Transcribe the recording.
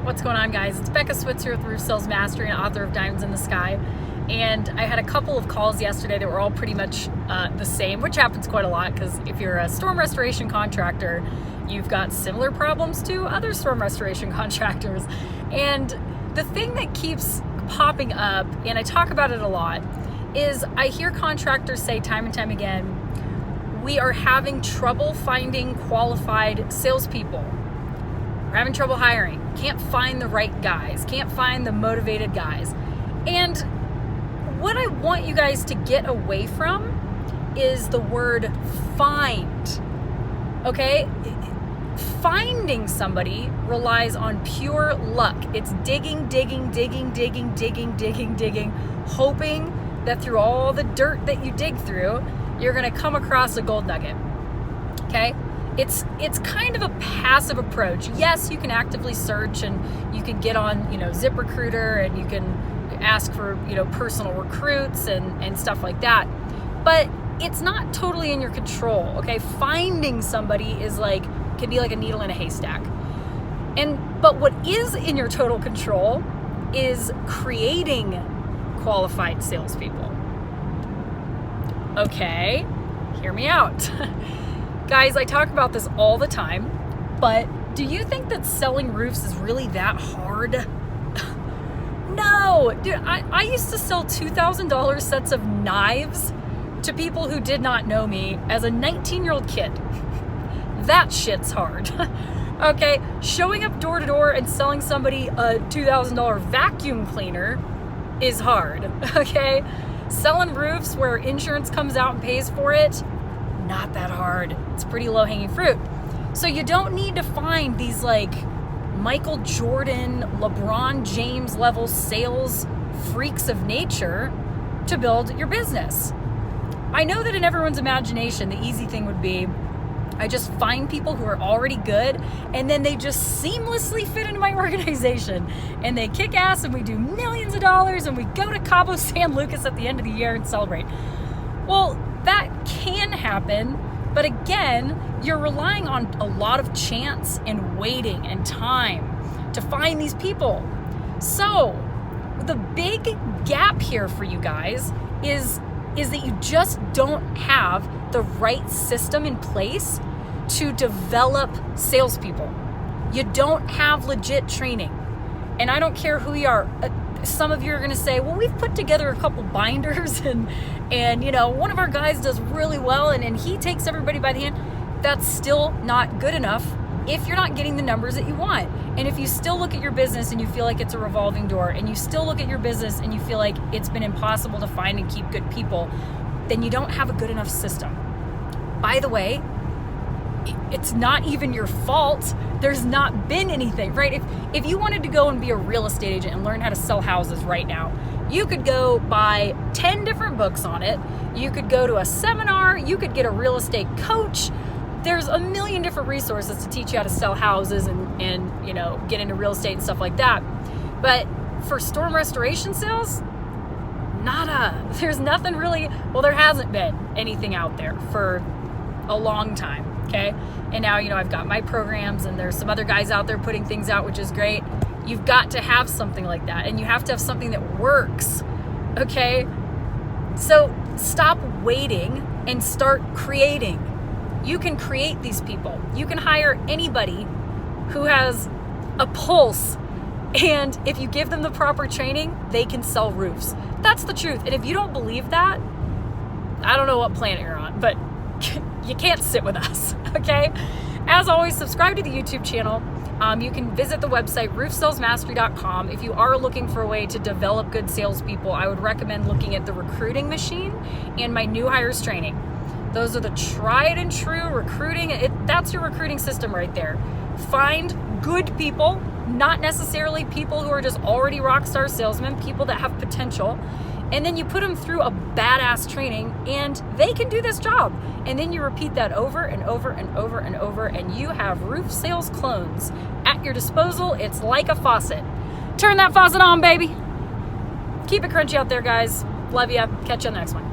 What's going on, guys? It's Becca Switzer with Roof Sales Mastery and author of Diamonds in the Sky. And I had a couple of calls yesterday that were all pretty much the same, which happens quite a lot because if you're a storm restoration contractor, you've got similar problems to other storm restoration contractors. And the thing that keeps popping up, and I talk about it a lot, is I hear contractors say time and time again, we are having trouble finding qualified salespeople. We're having trouble hiring. Can't find the right guys. Can't find the motivated guys. And what I want you guys to get away from is the word find. Okay? Finding somebody relies on pure luck. It's digging, hoping that through all the dirt that you dig through, you're going to come across a gold nugget. Okay? It's kind of a passive approach. Yes, you can actively search and you can get on, ZipRecruiter, and you can ask for, personal recruits and stuff like that. But it's not totally in your control, okay? Finding somebody can be like a needle in a haystack. But what is in your total control is creating qualified salespeople. Okay, hear me out. Guys, I talk about this all the time, but do you think that selling roofs is really that hard? No, dude, I used to sell $2,000 sets of knives to people who did not know me as a 19-year-old kid. That shit's hard. Okay, showing up door to door and selling somebody a $2,000 vacuum cleaner is hard, okay? Selling roofs where insurance comes out and pays for it, not that hard. It's pretty low-hanging fruit. So you don't need to find these Michael Jordan, LeBron James level sales freaks of nature to build your business. I know that in everyone's imagination, the easy thing would be, I just find people who are already good and then they just seamlessly fit into my organization and they kick ass and we do millions of dollars and we go to Cabo San Lucas at the end of the year and celebrate. Well, that can happen, but again, you're relying on a lot of chance and waiting and time to find these people. So the big gap here for you guys is that you just don't have the right system in place to develop salespeople. You don't have legit training. And I don't care who you are. Some of you are going to say, well, we've put together a couple binders and one of our guys does really well and he takes everybody by the hand. That's still not good enough if you're not getting the numbers that you want. And if you still look at your business and you feel like it's a revolving door, and you still look at your business and you feel like it's been impossible to find and keep good people, then you don't have a good enough system. By the way, it's not even your fault. There's not been anything, right? If you wanted to go and be a real estate agent and learn how to sell houses right now, you could go buy 10 different books on it. You could go to a seminar. You could get a real estate coach. There's a million different resources to teach you how to sell houses and get into real estate and stuff like that. But for storm restoration sales, nada. There's nothing really, there hasn't been anything out there for a long time. Okay. And now, I've got my programs and there's some other guys out there putting things out, which is great. You've got to have something like that, and you have to have something that works. Okay. So stop waiting and start creating. You can create these people. You can hire anybody who has a pulse, and if you give them the proper training, they can sell roofs. That's the truth. And if you don't believe that, I don't know what planet you're on, but you can't sit with us, okay? As always, subscribe to the YouTube channel. You can visit the website, roofsalesmastery.com. If you are looking for a way to develop good salespeople, I would recommend looking at the recruiting machine and my new hires training. Those are the tried and true recruiting. That's your recruiting system right there. Find good people, not necessarily people who are just already rock star salesmen, people that have potential. And then you put them through a badass training and they can do this job. And then you repeat that over and over and over and over, and you have roof sales clones at your disposal. It's like a faucet. Turn that faucet on, baby. Keep it crunchy out there, guys. Love ya. Catch you on the next one.